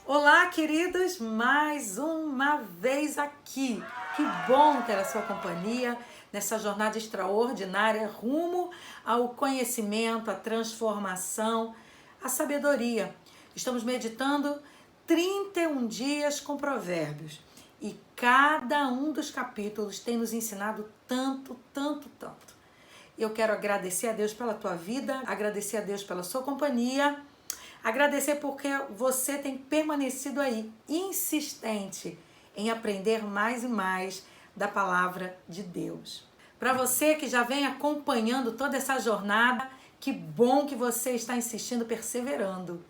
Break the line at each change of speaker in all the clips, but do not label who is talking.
Olá, queridos, mais uma vez aqui. Que bom ter a sua companhia nessa jornada extraordinária rumo ao conhecimento, à transformação, à sabedoria. Estamos meditando 31 dias com Provérbios e cada um dos capítulos tem nos ensinado tanto. Eu quero agradecer a Deus pela tua vida, agradecer a Deus pela sua companhia. Agradecer porque você tem permanecido aí, insistente em aprender mais e mais da palavra de Deus. Para você que já vem acompanhando toda essa jornada, que bom que você está insistindo, perseverando.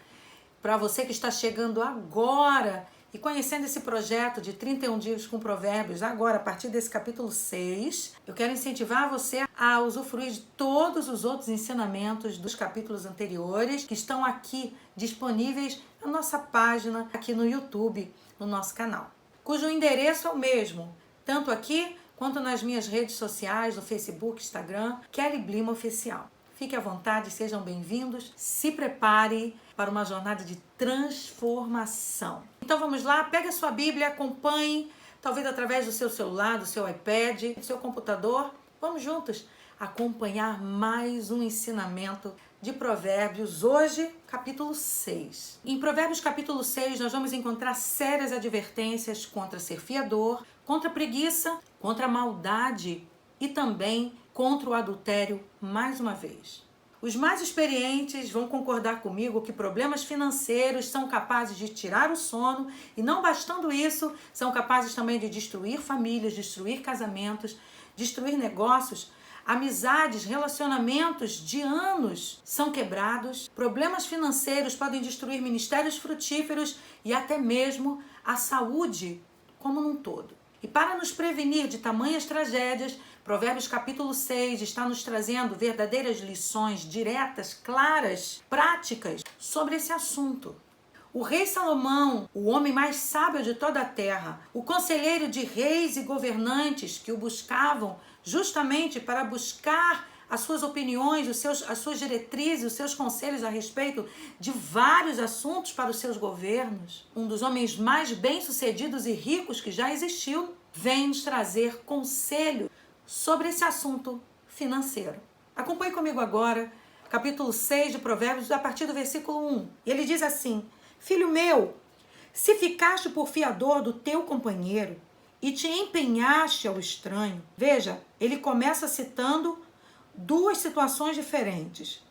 Para você que está chegando agora e conhecendo esse projeto de 31 dias com Provérbios, agora a partir desse capítulo 6, eu quero incentivar você a usufruir de todos os outros ensinamentos dos capítulos anteriores que estão aqui disponíveis na nossa página aqui no YouTube, no nosso canal, cujo endereço é o mesmo, tanto aqui quanto nas minhas redes sociais, no Facebook, Instagram, Kelly Blima Oficial. Fique à vontade, sejam bem-vindos, se prepare para uma jornada de transformação. Então vamos lá, pegue a sua Bíblia, acompanhe, talvez através do seu celular, do seu iPad, do seu computador. Vamos juntos acompanhar mais um ensinamento de Provérbios, hoje capítulo 6. Em Provérbios capítulo 6 nós vamos encontrar sérias advertências contra ser fiador, contra a preguiça, contra a maldade e também contra o adultério mais uma vez. Os mais experientes vão concordar comigo que problemas financeiros são capazes de tirar o sono e, não bastando isso, são capazes também de destruir famílias, destruir casamentos, destruir negócios, amizades, relacionamentos de anos são quebrados. Problemas financeiros podem destruir ministérios frutíferos e até mesmo a saúde como num todo. E para nos prevenir de tamanhas tragédias, Provérbios capítulo 6 está nos trazendo verdadeiras lições diretas, claras, práticas sobre esse assunto. O rei Salomão, o homem mais sábio de toda a terra, o conselheiro de reis e governantes que o buscavam justamente para buscar as suas opiniões, as suas diretrizes, os seus conselhos a respeito de vários assuntos para os seus governos, um dos homens mais bem-sucedidos e ricos que já existiu, vem nos trazer conselho sobre esse assunto financeiro. Acompanhe comigo agora, capítulo 6 de Provérbios, a partir do versículo 1. Ele diz assim: Filho meu, se ficaste por fiador do teu companheiro e te empenhaste ao estranho. Veja, ele começa citando duas situações diferentes.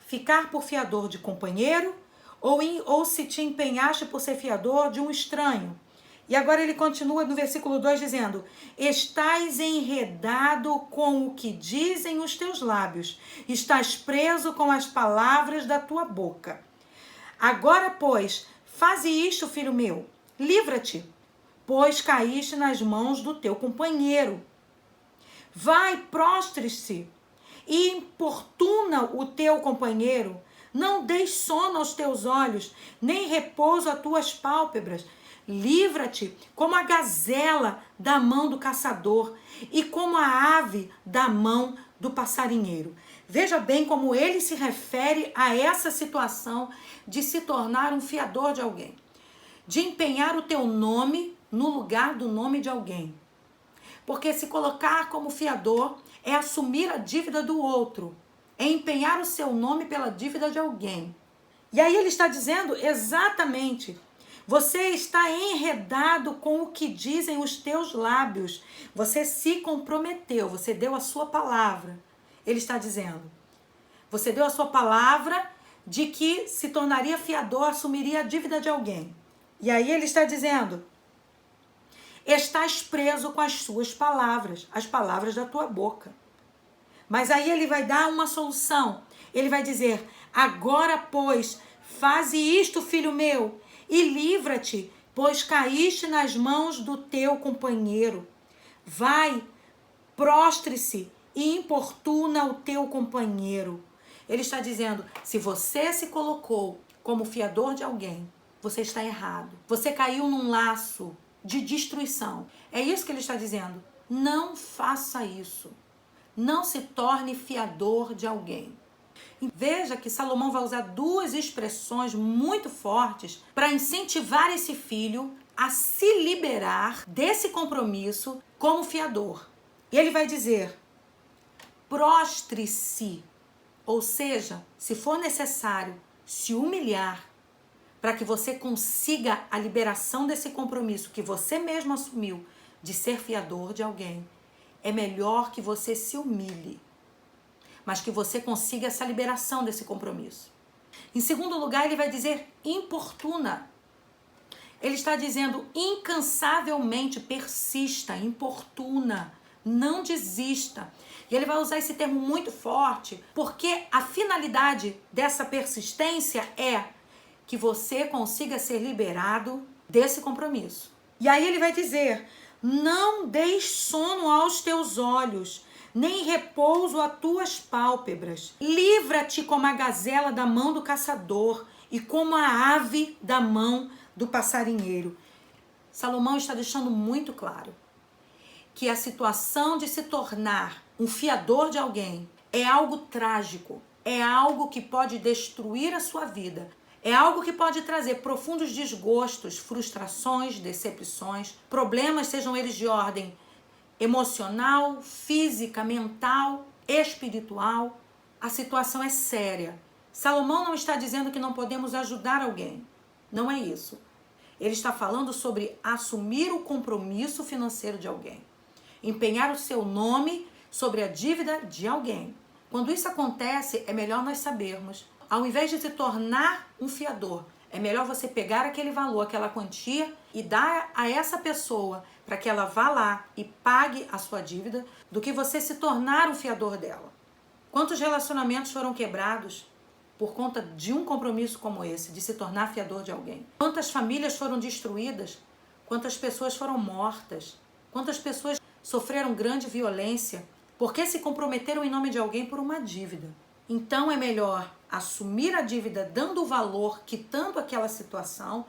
Ficar por fiador de companheiro ou se te empenhaste por ser fiador de um estranho. E agora ele continua no versículo 2 dizendo: Estás enredado com o que dizem os teus lábios, estás preso com as palavras da tua boca. Agora, pois, faze isto, filho meu, livra-te, pois caíste nas mãos do teu companheiro. Vai, prostre-se e importuna o teu companheiro, não deis sono aos teus olhos, nem repouso às tuas pálpebras. Livra-te como a gazela da mão do caçador e como a ave da mão do passarinheiro. Veja bem como ele se refere a essa situação de se tornar um fiador de alguém, de empenhar o teu nome no lugar do nome de alguém. Porque se colocar como fiador é assumir a dívida do outro, é empenhar o seu nome pela dívida de alguém. E aí ele está dizendo exatamente: você está enredado com o que dizem os teus lábios. Você se comprometeu, você deu a sua palavra. Ele está dizendo, você deu a sua palavra de que se tornaria fiador, assumiria a dívida de alguém. E aí ele está dizendo, estás preso com as suas palavras, as palavras da tua boca. Mas aí ele vai dar uma solução. Ele vai dizer, agora, pois, faze isto, filho meu, e livra-te, pois caíste nas mãos do teu companheiro. Vai, prostre-se e importuna o teu companheiro. Ele está dizendo, se você se colocou como fiador de alguém, você está errado. Você caiu num laço de destruição. É isso que ele está dizendo. Não faça isso. Não se torne fiador de alguém. Veja que Salomão vai usar duas expressões muito fortes para incentivar esse filho a se liberar desse compromisso como fiador. E ele vai dizer: prostre-se, ou seja, se for necessário, se humilhar para que você consiga a liberação desse compromisso que você mesmo assumiu de ser fiador de alguém. É melhor que você se humilhe, mas que você consiga essa liberação desse compromisso. Em segundo lugar, ele vai dizer importuna. Ele está dizendo incansavelmente, persista, importuna, não desista. E ele vai usar esse termo muito forte, porque a finalidade dessa persistência é que você consiga ser liberado desse compromisso. E aí ele vai dizer: não deis sono aos teus olhos, nem repouso a tuas pálpebras. Livra-te como a gazela da mão do caçador e como a ave da mão do passarinheiro. Salomão está deixando muito claro que a situação de se tornar um fiador de alguém é algo trágico, é algo que pode destruir a sua vida, é algo que pode trazer profundos desgostos, frustrações, decepções, problemas, sejam eles de ordem emocional, física, mental, espiritual. A situação é séria. Salomão não está dizendo que não podemos ajudar alguém. Não é isso. Ele está falando sobre assumir o compromisso financeiro de alguém. Empenhar o seu nome sobre a dívida de alguém. Quando isso acontece, é melhor nós sabermos. Ao invés de se tornar um fiador, é melhor você pegar aquele valor, aquela quantia e dar a essa pessoa para que ela vá lá e pague a sua dívida, do que você se tornar um fiador dela. Quantos relacionamentos foram quebrados por conta de um compromisso como esse, de se tornar fiador de alguém? Quantas famílias foram destruídas? Quantas pessoas foram mortas? Quantas pessoas sofreram grande violência porque se comprometeram em nome de alguém por uma dívida? Então é melhor assumir a dívida dando o valor, quitando aquela situação,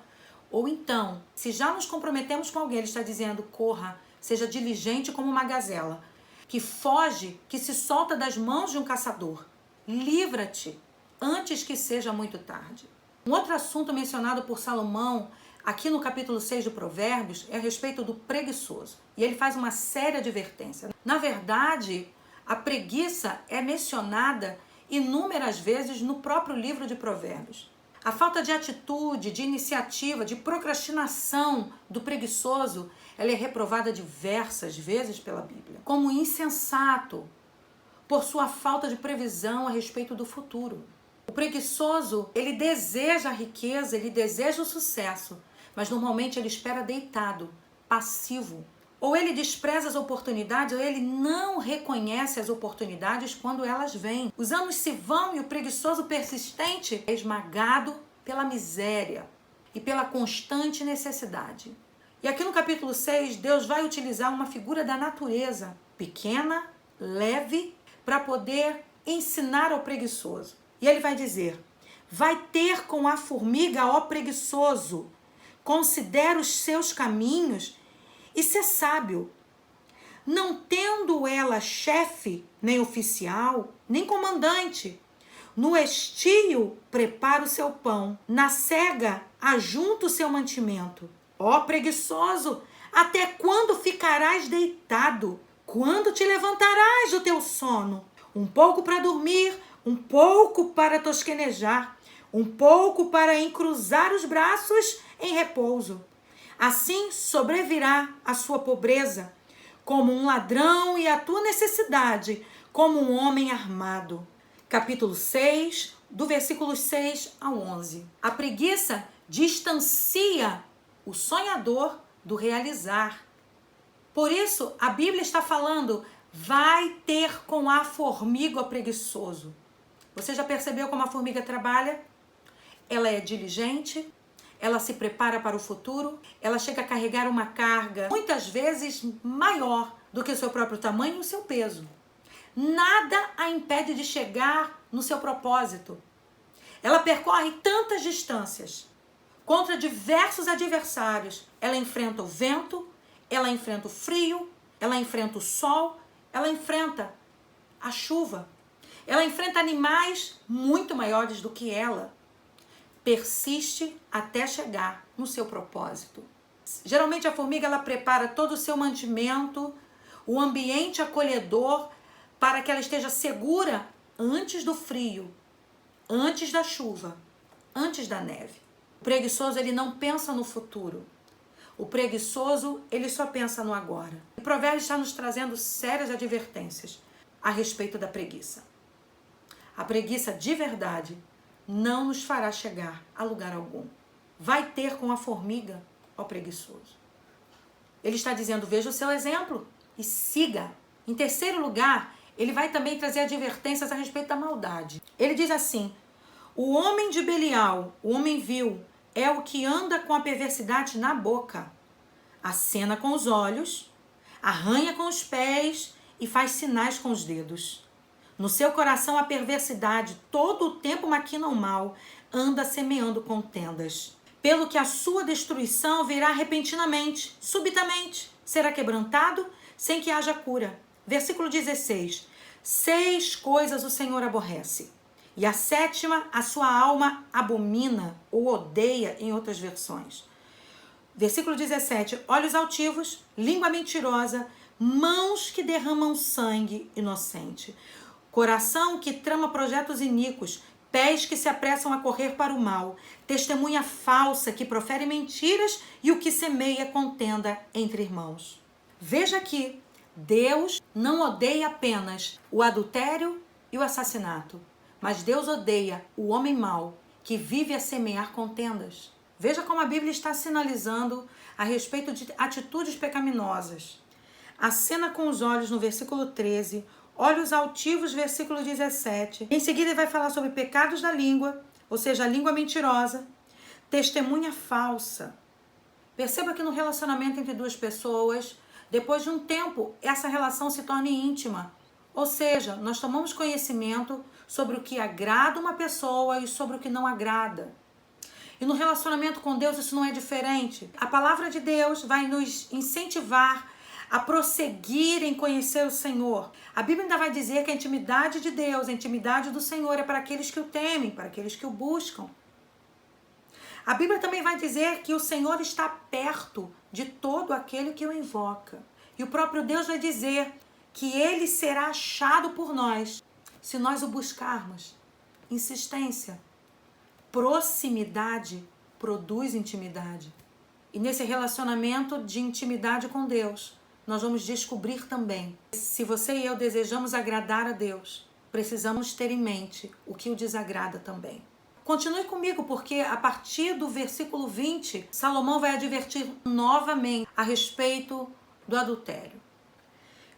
ou então, se já nos comprometemos com alguém, ele está dizendo: corra, seja diligente como uma gazela, que foge, que se solta das mãos de um caçador. Livra-te antes que seja muito tarde. Um outro assunto mencionado por Salomão aqui no capítulo 6 de Provérbios é a respeito do preguiçoso. E ele faz uma séria advertência. Na verdade, a preguiça é mencionada inúmeras vezes no próprio livro de Provérbios. A falta de atitude, de iniciativa, de procrastinação do preguiçoso, ela é reprovada diversas vezes pela Bíblia como insensato, por sua falta de previsão a respeito do futuro. O preguiçoso, ele deseja a riqueza, ele deseja o sucesso, mas normalmente ele espera deitado, passivo. Ou ele despreza as oportunidades, ou ele não reconhece as oportunidades quando elas vêm. Os anos se vão e o preguiçoso persistente é esmagado pela miséria e pela constante necessidade. E aqui no capítulo 6, Deus vai utilizar uma figura da natureza, pequena, leve, para poder ensinar ao preguiçoso. E ele vai dizer: vai ter com a formiga, ó preguiçoso, considera os seus caminhos e ser sábio, não tendo ela chefe, nem oficial, nem comandante. No estio prepara o seu pão, na cega ajunta o seu mantimento. Ó preguiçoso, até quando ficarás deitado? Quando te levantarás do teu sono? Um pouco para dormir, um pouco para tosquenejar, um pouco para encruzar os braços em repouso. Assim sobrevirá a sua pobreza, como um ladrão, e a tua necessidade, como um homem armado. Capítulo 6, do versículos 6 a 11. A preguiça distancia o sonhador do realizar. Por isso, a Bíblia está falando: vai ter com a formiga, o preguiçoso. Você já percebeu como a formiga trabalha? Ela é diligente, ela se prepara para o futuro, ela chega a carregar uma carga muitas vezes maior do que o seu próprio tamanho e o seu peso. Nada a impede de chegar no seu propósito. Ela percorre tantas distâncias contra diversos adversários. Ela enfrenta o vento, ela enfrenta o frio, ela enfrenta o sol, ela enfrenta a chuva. Ela enfrenta animais muito maiores do que ela. Persiste até chegar no seu propósito. Geralmente a formiga ela prepara todo o seu mantimento, o ambiente acolhedor para que ela esteja segura antes do frio, antes da chuva, antes da neve. O preguiçoso ele não pensa no futuro. O preguiçoso ele só pensa no agora. O provérbio está nos trazendo sérias advertências a respeito da preguiça. A preguiça de verdade não nos fará chegar a lugar algum. Vai ter com a formiga ao preguiçoso. Ele está dizendo, veja o seu exemplo e siga. Em terceiro lugar, ele vai também trazer advertências a respeito da maldade. Ele diz assim, o homem de Belial, o homem vil, é o que anda com a perversidade na boca. Acena com os olhos, arranha com os pés e faz sinais com os dedos. No seu coração a perversidade, todo o tempo maquina o mal, anda semeando contendas. Pelo que a sua destruição virá repentinamente, subitamente, será quebrantado sem que haja cura. Versículo 16. 6 coisas o Senhor aborrece, e a 7ª a sua alma abomina ou odeia em outras versões. Versículo 17. Olhos altivos, língua mentirosa, mãos que derramam sangue inocente, coração que trama projetos iníquos, pés que se apressam a correr para o mal, testemunha falsa que profere mentiras e o que semeia contenda entre irmãos. Veja aqui, Deus não odeia apenas o adultério e o assassinato, mas Deus odeia o homem mau que vive a semear contendas. Veja como a Bíblia está sinalizando a respeito de atitudes pecaminosas. Acena com os olhos no versículo 13, olhos altivos, versículo 17. Em seguida ele vai falar sobre pecados da língua, ou seja, a língua mentirosa, testemunha falsa. Perceba que no relacionamento entre duas pessoas, depois de um tempo, essa relação se torna íntima. Ou seja, nós tomamos conhecimento sobre o que agrada uma pessoa e sobre o que não agrada. E no relacionamento com Deus isso não é diferente. A palavra de Deus vai nos incentivar a prosseguir em conhecer o Senhor. A Bíblia ainda vai dizer que a intimidade de Deus, a intimidade do Senhor é para aqueles que o temem, para aqueles que o buscam. A Bíblia também vai dizer que o Senhor está perto de todo aquele que o invoca. E o próprio Deus vai dizer que ele será achado por nós se nós o buscarmos. Insistência. Proximidade produz intimidade. E nesse relacionamento de intimidade com Deus, nós vamos descobrir também, se você e eu desejamos agradar a Deus, precisamos ter em mente o que o desagrada também. Continue comigo, porque a partir do versículo 20, Salomão vai advertir novamente a respeito do adultério.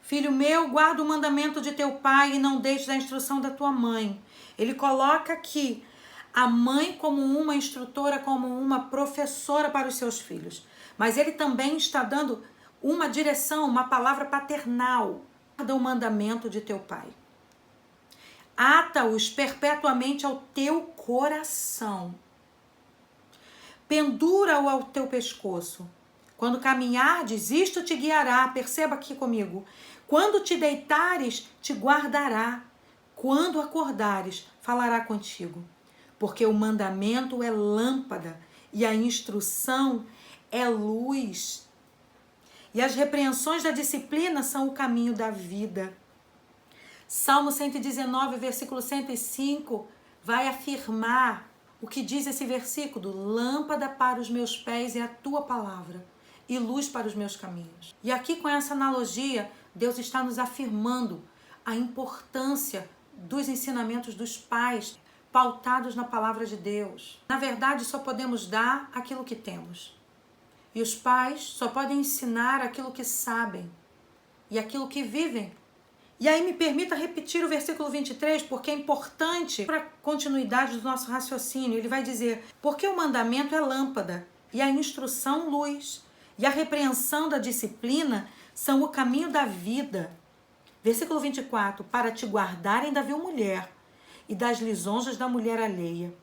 Filho meu, guarda o mandamento de teu pai e não deixes a instrução da tua mãe. Ele coloca aqui a mãe como uma instrutora, como uma professora para os seus filhos. Mas ele também está dando uma direção, uma palavra paternal. Guarda o mandamento de teu pai. Ata-os perpetuamente ao teu coração. Pendura-o ao teu pescoço. Quando caminhardes, isto te guiará. Perceba aqui comigo. Quando te deitares, te guardará. Quando acordares, falará contigo. Porque o mandamento é lâmpada e a instrução é luz. E as repreensões da disciplina são o caminho da vida. Salmo 119, versículo 105, vai afirmar o que diz esse versículo: lâmpada para os meus pés é a tua palavra e luz para os meus caminhos. E aqui com essa analogia, Deus está nos afirmando a importância dos ensinamentos dos pais, pautados na palavra de Deus. Na verdade, só podemos dar aquilo que temos. E os pais só podem ensinar aquilo que sabem e aquilo que vivem. E aí me permita repetir o versículo 23, porque é importante para a continuidade do nosso raciocínio. Ele vai dizer, porque o mandamento é lâmpada, e a instrução luz, e a repreensão da disciplina são o caminho da vida. Versículo 24, para te guardarem da vil mulher e das lisonjas da mulher alheia.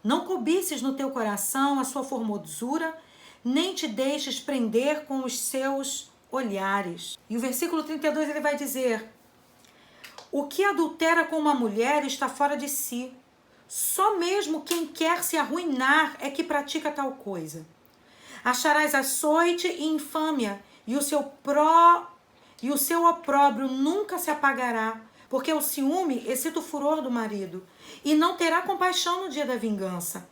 Não cobices no teu coração a sua formosura, nem te deixes prender com os seus olhares. E o versículo 32 ele vai dizer, O que adultera com uma mulher está fora de si. Só mesmo quem quer se arruinar é que pratica tal coisa. Acharás açoite e infâmia, e o seu opróbrio nunca se apagará, porque o ciúme excita o furor do marido, e não terá compaixão no dia da vingança.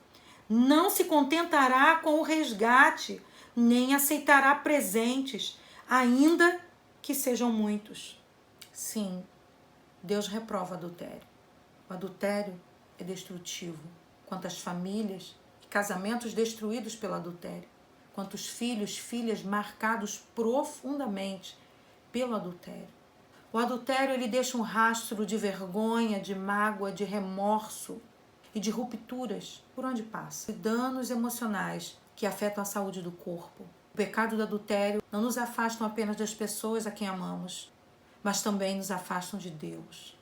Não se contentará com o resgate, nem aceitará presentes, ainda que sejam muitos. Sim, Deus reprova o adultério. O adultério é destrutivo. Quantas famílias e casamentos destruídos pelo adultério. Quantos filhos, filhas marcados profundamente pelo adultério. O adultério, ele deixa um rastro de vergonha, de mágoa, de remorso e de rupturas por onde passa. E danos emocionais que afetam a saúde do corpo. O pecado do adultério não nos afastam apenas das pessoas a quem amamos, mas também nos afastam de Deus.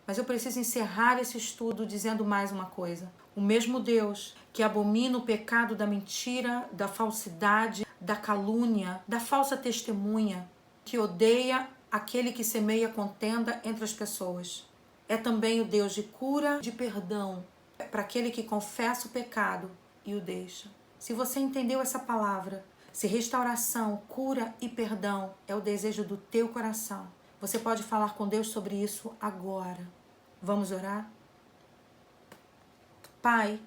Mas eu preciso encerrar esse estudo dizendo mais uma coisa. O mesmo Deus que abomina o pecado da mentira, da falsidade, da calúnia, da falsa testemunha, que odeia aquele que semeia contenda entre as pessoas, é também o Deus de cura, de perdão, para aquele que confessa o pecado e o deixa. Se você entendeu essa palavra, se restauração, cura e perdão é o desejo do teu coração, você pode falar com Deus sobre isso agora. Vamos orar? Pai,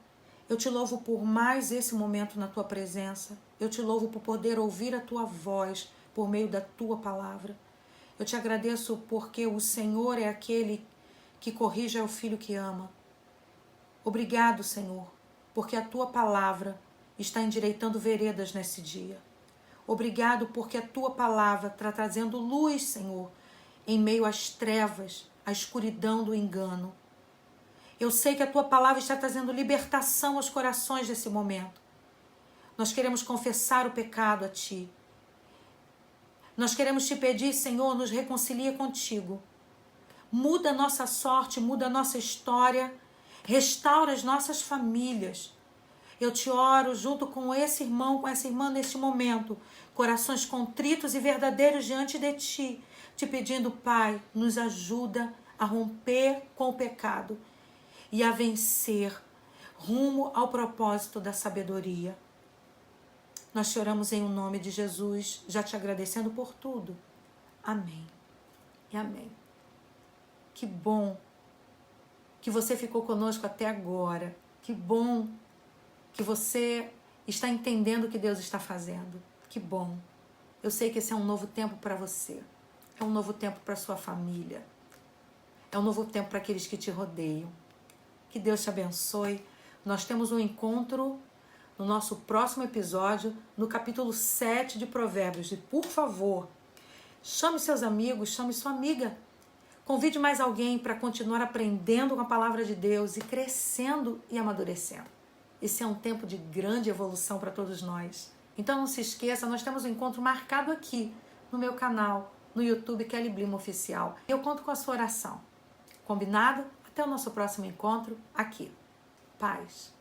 eu te louvo por mais esse momento na tua presença. Eu te louvo por poder ouvir a tua voz por meio da tua palavra. Eu te agradeço porque o Senhor é aquele que corrige ao filho que ama. Obrigado, Senhor, porque a tua palavra está endireitando veredas nesse dia. Obrigado porque a tua palavra está trazendo luz, Senhor, em meio às trevas, à escuridão do engano. Eu sei que a tua palavra está trazendo libertação aos corações nesse momento. Nós queremos confessar o pecado a ti. Nós queremos te pedir, Senhor, nos reconcilia contigo. Muda a nossa sorte, muda a nossa história, restaura as nossas famílias. Eu te oro junto com esse irmão, com essa irmã neste momento, corações contritos e verdadeiros diante de ti, te pedindo, Pai, nos ajuda a romper com o pecado e a vencer rumo ao propósito da sabedoria. Nós te oramos em nome de Jesus, já te agradecendo por tudo. Amém e amém. Que bom que você ficou conosco até agora. Que bom que você está entendendo o que Deus está fazendo. Que bom. Eu sei que esse é um novo tempo para você. É um novo tempo para sua família. É um novo tempo para aqueles que te rodeiam. Que Deus te abençoe. Nós temos um encontro no nosso próximo episódio, no capítulo 7 de Provérbios. E, por favor, chame seus amigos, chame sua amiga. Convide mais alguém para continuar aprendendo com a palavra de Deus e crescendo e amadurecendo. Esse é um tempo de grande evolução para todos nós. Então não se esqueça, nós temos um encontro marcado aqui no meu canal, no YouTube, Kelly Blima Oficial. Eu conto com a sua oração. Combinado? Até o nosso próximo encontro aqui. Paz.